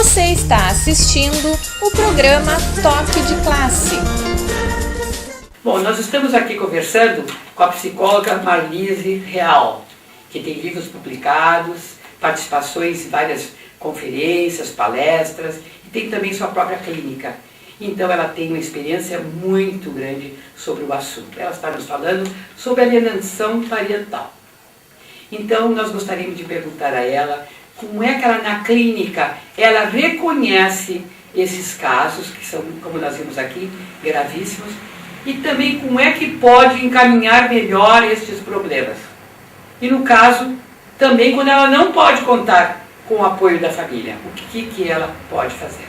Você está assistindo o programa Toque de Classe. Bom, nós estamos aqui conversando com a psicóloga Marlise Real, que tem livros publicados, participações em várias conferências, palestras, e tem também sua própria clínica. Então ela tem uma experiência muito grande sobre o assunto. Ela está nos falando sobre alienação parental. Então nós gostaríamos de perguntar a ela como é que ela na clínica, ela reconhece esses casos, que são, como nós vimos aqui, gravíssimos, e também como é que pode encaminhar melhor estes problemas. E no caso, também quando ela não pode contar com o apoio da família, o que ela pode fazer?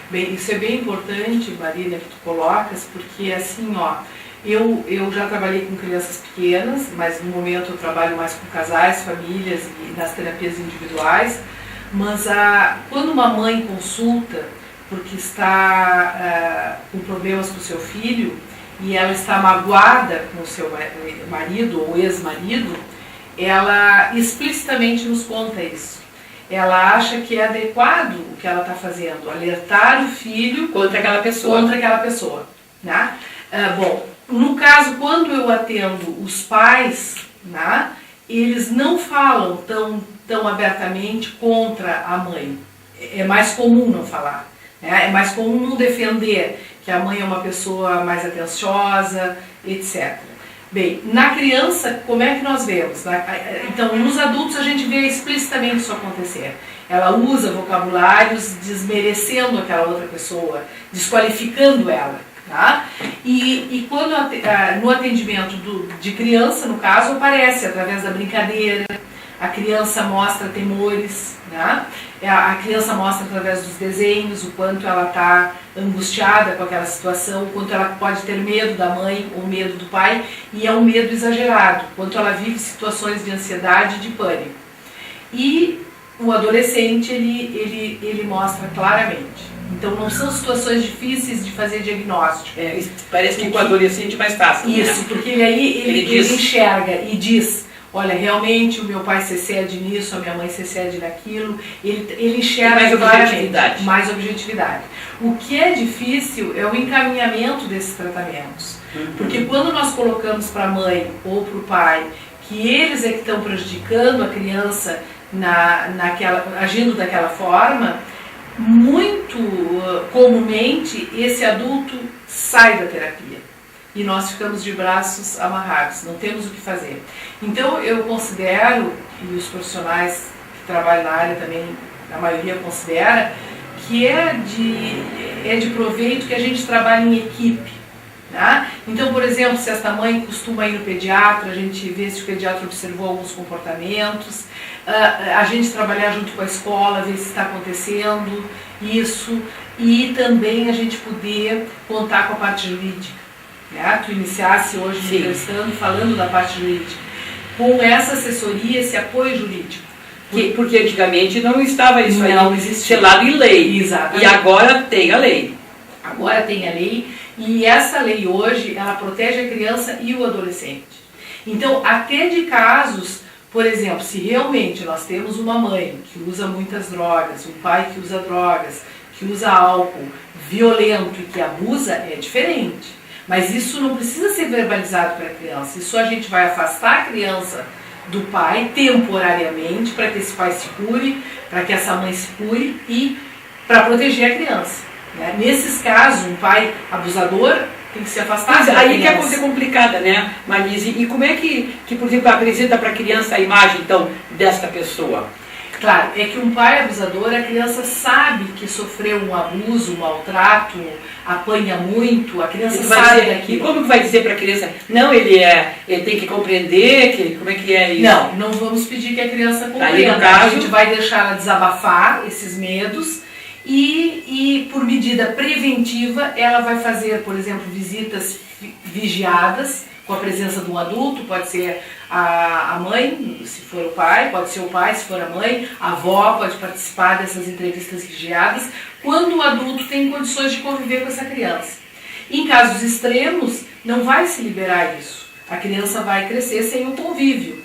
Bem, isso é bem importante, Marina, que tu colocas, porque assim, ó, eu já trabalhei com crianças pequenas, mas no momento eu trabalho mais com casais, famílias e nas terapias individuais, mas quando uma mãe consulta porque está com problemas com o seu filho e ela está magoada com o seu marido ou ex-marido, ela explicitamente nos conta isso. Ela acha que é adequado o que ela está fazendo, alertar o filho contra aquela pessoa. Né? Bom, no caso, quando eu atendo os pais, né, eles não falam tão abertamente contra a mãe. É mais comum não falar. Né? É mais comum não defender que a mãe é uma pessoa mais atenciosa, etc. Bem, na criança, como é que nós vemos? Então, nos adultos a gente vê explicitamente isso acontecer. Ela usa vocabulários desmerecendo aquela outra pessoa, desqualificando ela. Tá? E quando no atendimento de criança, no caso, aparece através da brincadeira, a criança mostra temores, né? A criança mostra através dos desenhos o quanto ela está angustiada com aquela situação, o quanto ela pode ter medo da mãe ou medo do pai, e é um medo exagerado, o quanto ela vive situações de ansiedade e de pânico. E o adolescente, ele mostra claramente. Então não são situações difíceis de fazer diagnóstico. Parece que com o adolescente é mais fácil. Isso, né? Porque ele enxerga e diz, olha, realmente o meu pai se excede nisso, a minha mãe se excede naquilo, ele enxerga mais objetividade. O que é difícil é o encaminhamento desses tratamentos. Porque quando nós colocamos para a mãe ou para o pai que eles é que estão prejudicando a criança agindo daquela forma, muito comumente esse adulto sai da terapia e nós ficamos de braços amarrados, não temos o que fazer. Então eu considero, e os profissionais que trabalham na área também, a maioria considera, que é de proveito que a gente trabalhe em equipe. Tá? Então, por exemplo, se esta mãe costuma ir no pediatra, a gente vê se o pediatra observou alguns comportamentos, a gente trabalhar junto com a escola, ver se está acontecendo isso, e também a gente poder contar com a parte jurídica. Né? Tu iniciasse hoje me entrevistando, falando da parte jurídica, com essa assessoria, esse apoio jurídico. Porque antigamente não estava isso não aí existia. selado em lei. Exatamente. E agora tem a lei. Agora tem a lei, e essa lei hoje, ela protege a criança e o adolescente. Então, até de casos, por exemplo, se realmente nós temos uma mãe que usa muitas drogas, um pai que usa drogas, que usa álcool, violento e que abusa, é diferente. Mas isso não precisa ser verbalizado para a criança, isso a gente vai afastar a criança do pai temporariamente para que esse pai se cure, para que essa mãe se cure e para proteger a criança. Né? Nesses casos, um pai abusador tem que se afastar. Aí que é a coisa complicada, né, Marlise? E como é que, por exemplo, apresenta para a criança a imagem, então, desta pessoa? Claro, é que um pai abusador, a criança sabe que sofreu um abuso, um maltrato, apanha muito, a criança sabe daquilo. E como que vai dizer para a criança, não, ele tem que compreender, como é que é isso? Não vamos pedir que a criança compreenda. Aí, no caso, a gente vai deixar ela desabafar esses medos e por medida preventiva, ela vai fazer, por exemplo, visitas vigiadas, com a presença de um adulto, pode ser a mãe, se for o pai, pode ser o pai, se for a mãe, a avó pode participar dessas entrevistas vigiadas, quando o adulto tem condições de conviver com essa criança. Em casos extremos, não vai se liberar isso. A criança vai crescer sem o convívio.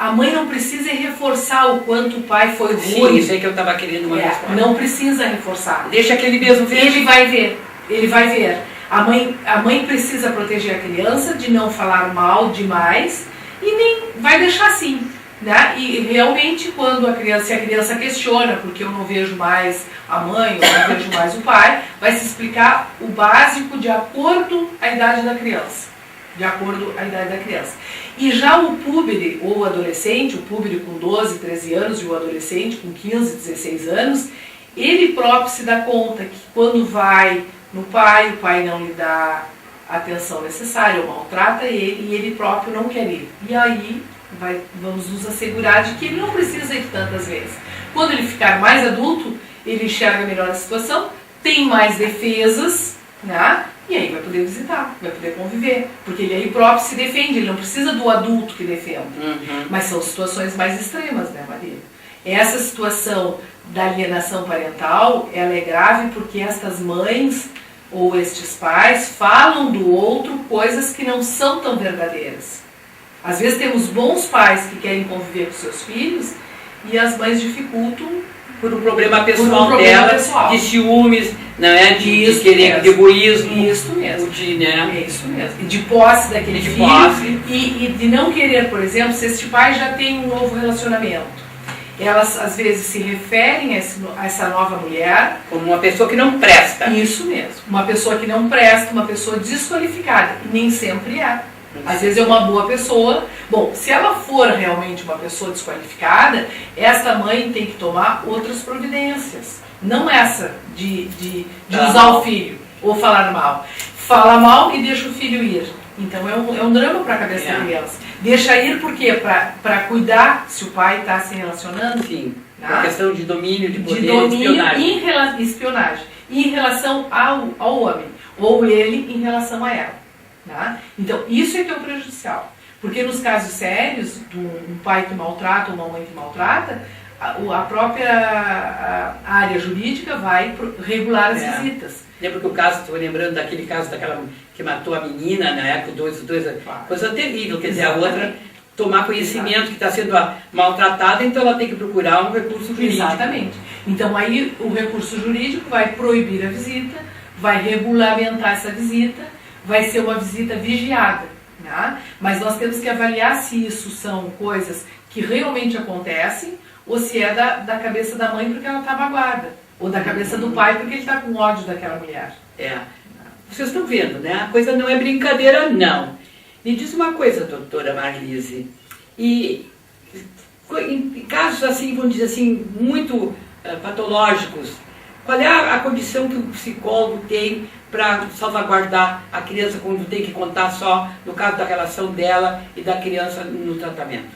a mãe não precisa reforçar o quanto o pai foi ruim. Sim, isso aí que eu estava querendo uma resposta. Não precisa reforçar. Deixa aquele mesmo ver. Ele vai ver. A mãe precisa proteger a criança de não falar mal demais e nem vai deixar assim. Né? E realmente quando se a criança questiona porque eu não vejo mais a mãe ou não vejo mais o pai, vai se explicar o básico de acordo à idade da criança. E já o púbere ou o adolescente, o púbere com 12, 13 anos e o adolescente com 15, 16 anos, ele próprio se dá conta que quando vai no pai, o pai não lhe dá a atenção necessária ou maltrata ele e ele próprio não quer ir. E aí vamos nos assegurar de que ele não precisa ir tantas vezes. Quando ele ficar mais adulto, ele enxerga melhor a situação, tem mais defesas, né? E aí vai poder visitar, vai poder conviver, porque ele aí próprio se defende, ele não precisa do adulto que defenda. Mas são situações mais extremas, né, Maria? Essa situação da alienação parental, ela é grave porque estas mães ou estes pais falam do outro coisas que não são tão verdadeiras. Às vezes temos bons pais que querem conviver com seus filhos e as mães dificultam por um problema pessoal dela, de ciúmes, não é? De querer, de egoísmo. Isso mesmo. Né? É isso mesmo. De posse daquele filho. E de não querer, por exemplo, se este pai já tem um novo relacionamento. Elas, às vezes, se referem a essa nova mulher como uma pessoa que não presta. Isso mesmo. Uma pessoa que não presta, uma pessoa desqualificada. E nem sempre é. Às vezes é uma boa pessoa. Bom, se ela for realmente uma pessoa desqualificada, esta mãe tem que tomar outras providências. Não essa de usar o filho ou falar mal. Fala mal e deixa o filho ir. Então é um drama para a cabeça da criança. Deixa ir por quê? Para cuidar se o pai está se relacionando. Sim. Tá? Questão de domínio, de poder, de espionagem. E em relação ao homem. Ou ele em relação a ela. Tá? Então, isso é que é o prejudicial. Porque nos casos sérios, um pai que maltrata ou uma mãe que maltrata, a própria área jurídica vai regular as visitas. Lembro que o caso, estou lembrando daquele caso daquela que matou a menina, na época, dois, coisa terrível, quer dizer, a outra tomar conhecimento que está sendo maltratada, então ela tem que procurar um recurso jurídico. Exatamente. Então aí o recurso jurídico vai proibir a visita, vai regulamentar essa visita, vai ser uma visita vigiada, né? Mas nós temos que avaliar se isso são coisas que realmente acontecem ou se é da cabeça da mãe porque ela está magoada, ou da cabeça do pai porque ele está com ódio daquela mulher. Vocês estão vendo, né? A coisa não é brincadeira, não. Me diz uma coisa, doutora Marlise, e em casos assim, vamos dizer assim, muito patológicos, qual é a condição que o psicólogo tem para salvaguardar a criança quando tem que contar só no caso da relação dela e da criança no tratamento?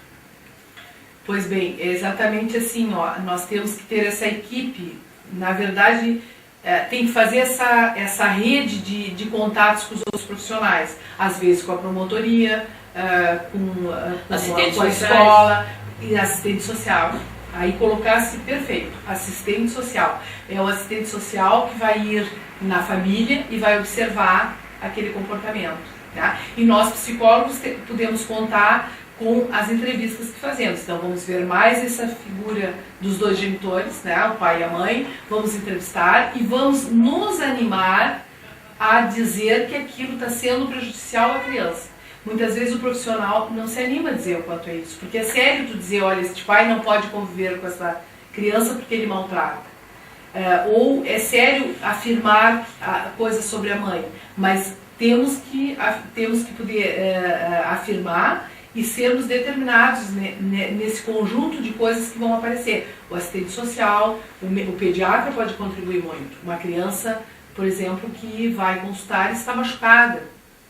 Pois bem, é exatamente assim, ó, nós temos que ter essa equipe, na verdade, tem que fazer essa rede de contatos com os outros profissionais, às vezes com a promotoria, com a escola e assistente social. Aí colocar-se perfeito, assistente social. É o assistente social que vai ir na família e vai observar aquele comportamento. Tá? E nós, psicólogos, podemos contar com as entrevistas que fazemos. Então vamos ver mais essa figura dos dois genitores, né? O pai e a mãe, vamos entrevistar e vamos nos animar a dizer que aquilo está sendo prejudicial à criança. Muitas vezes o profissional não se anima a dizer o quanto é isso, porque é sério tu dizer, olha, este pai não pode conviver com essa criança porque ele maltrata. Ou é sério afirmar coisas sobre a mãe, mas temos que poder afirmar e sermos determinados nesse conjunto de coisas que vão aparecer. O assistente social, o pediatra pode contribuir muito. Uma criança, por exemplo, que vai consultar e está machucada,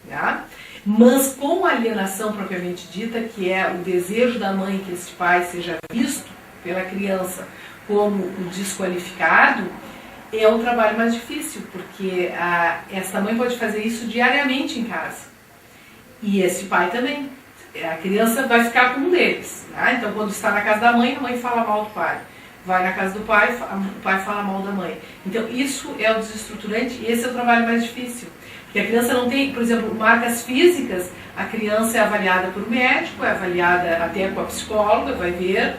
né? Mas com a alienação propriamente dita, que é o desejo da mãe que esse pai seja visto pela criança como o desqualificado, é um trabalho mais difícil, porque essa mãe pode fazer isso diariamente em casa. E esse pai também. A criança vai ficar com um deles. Né? Então, quando está na casa da mãe, a mãe fala mal do pai. Vai na casa do pai, o pai fala mal da mãe. Então, isso é o desestruturante e esse é o trabalho mais difícil. Porque Porque a criança não tem, por exemplo, marcas físicas, a criança é avaliada por médico, é avaliada até com a psicóloga, vai ver,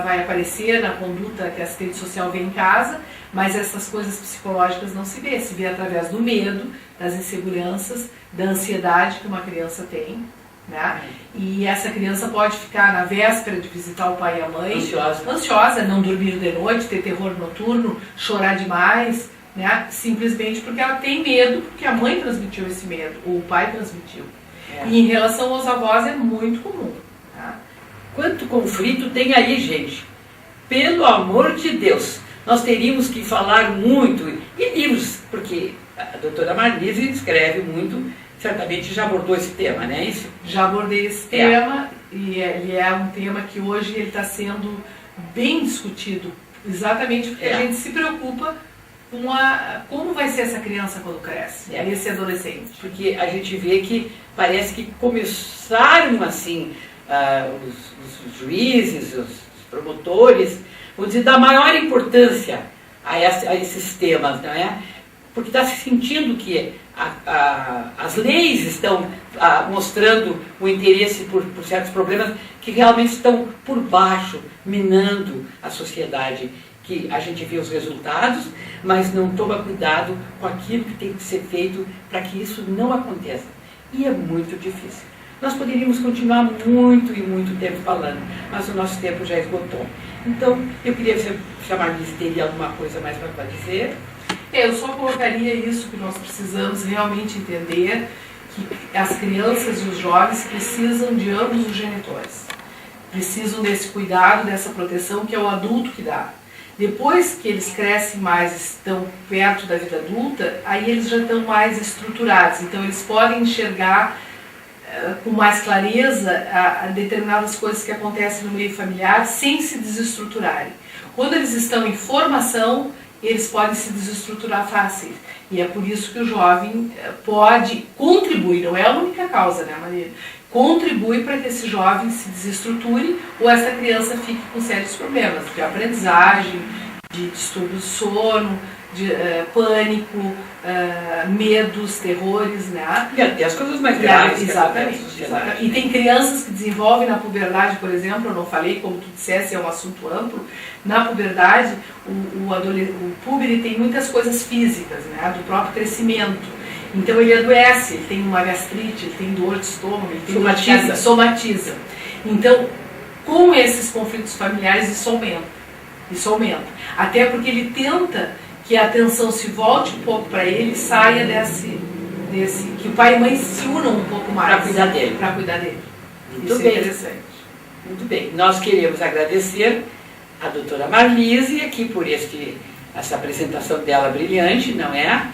vai aparecer na conduta que a assistente social vê em casa, mas essas coisas psicológicas não se vê através do medo, das inseguranças, da ansiedade que uma criança tem, né? E essa criança pode ficar na véspera de visitar o pai e a mãe ansiosa, não dormir de noite, ter terror noturno, chorar demais, né? Simplesmente porque ela tem medo, porque a mãe transmitiu esse medo, ou o pai transmitiu. E em relação aos avós é muito comum. Tá? Quanto conflito tem aí, gente? Pelo amor de Deus, nós teríamos que falar muito, e livros, porque a doutora Marlise escreve muito, certamente já abordou esse tema, né? Isso? Já abordei esse tema, e ele é um tema que hoje ele está sendo bem discutido, exatamente porque a gente se preocupa com como vai ser essa criança quando cresce, esse adolescente. Porque a gente vê que parece que começaram assim, os juízes, os promotores, vou dizer, dar maior importância a esses temas, não é? Porque está se sentindo que as leis estão mostrando o interesse por certos problemas que realmente estão por baixo, minando a sociedade, que a gente vê os resultados, mas não toma cuidado com aquilo que tem que ser feito para que isso não aconteça. E é muito difícil. Nós poderíamos continuar muito e muito tempo falando, mas o nosso tempo já esgotou. Então, eu queria chamar de teria alguma coisa mais para dizer. Eu só colocaria isso, que nós precisamos realmente entender que as crianças e os jovens precisam de ambos os genitores. Precisam desse cuidado, dessa proteção que é o adulto que dá. Depois que eles crescem mais, estão perto da vida adulta, aí eles já estão mais estruturados. Então eles podem enxergar com mais clareza determinadas coisas que acontecem no meio familiar sem se desestruturarem. Quando eles estão em formação, eles podem se desestruturar fácil. E é por isso que o jovem pode contribuir, não é a única causa, né, Maria? Contribui para que esse jovem se desestruture ou essa criança fique com sérios problemas de aprendizagem, de distúrbio de sono, de pânico, medos, terrores, né? E até as coisas mais graves. Exatamente. E tem crianças que desenvolvem na puberdade, por exemplo, eu não falei, como tu dissesse, é um assunto amplo. Na puberdade, o puber tem muitas coisas físicas, né? Do próprio crescimento. Então ele adoece, ele tem uma gastrite, ele tem dor de estômago, ele tem somatiza. Então, com esses conflitos familiares, isso aumenta. Até porque ele tenta que a atenção se volte um pouco para ele, saia desse que o pai e mãe se unam um pouco mais para cuidar dele. Muito bem. É interessante. Muito bem. Nós queremos agradecer a doutora Marlise aqui por essa apresentação dela brilhante, não é?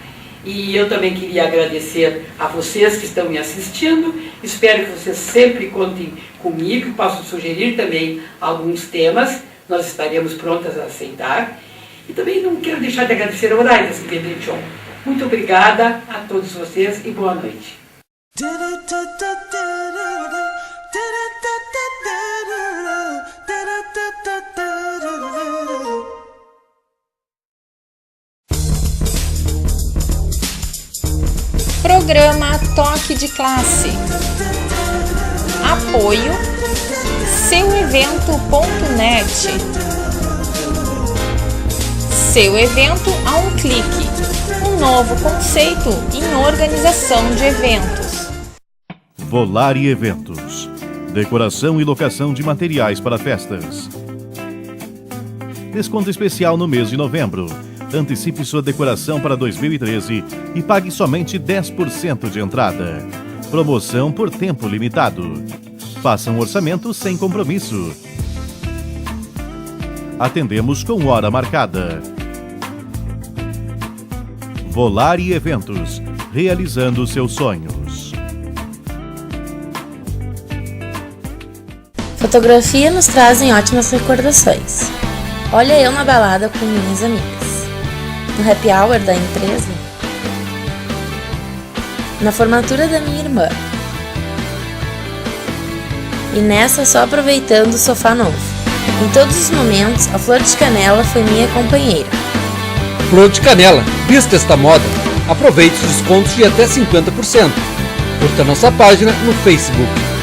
E eu também queria agradecer a vocês que estão me assistindo. Espero que vocês sempre contem comigo, possam sugerir também alguns temas. Nós estaremos prontas a aceitar. E também não quero deixar de agradecer a Horários que Pedrinchon. Muito obrigada a todos vocês e boa noite. Programa Toque de Classe. Apoio SeuEvento.net. Seu evento a um clique. Um novo conceito em organização de eventos. Volare Eventos. Decoração e locação de materiais para festas. Desconto especial no mês de novembro. Antecipe sua decoração para 2013 e pague somente 10% de entrada. Promoção por tempo limitado. Faça um orçamento sem compromisso. Atendemos com hora marcada. Volare Eventos, realizando seus sonhos. Fotografia nos trazem ótimas recordações. Olha eu na balada com minhas amigas. No happy hour da empresa. Na formatura da minha irmã. E nessa só aproveitando o sofá novo. Em todos os momentos, a Flor de Canela foi minha companheira. Flor de Canela, vista esta moda. Aproveite os descontos de até 50%. Curta nossa página no Facebook.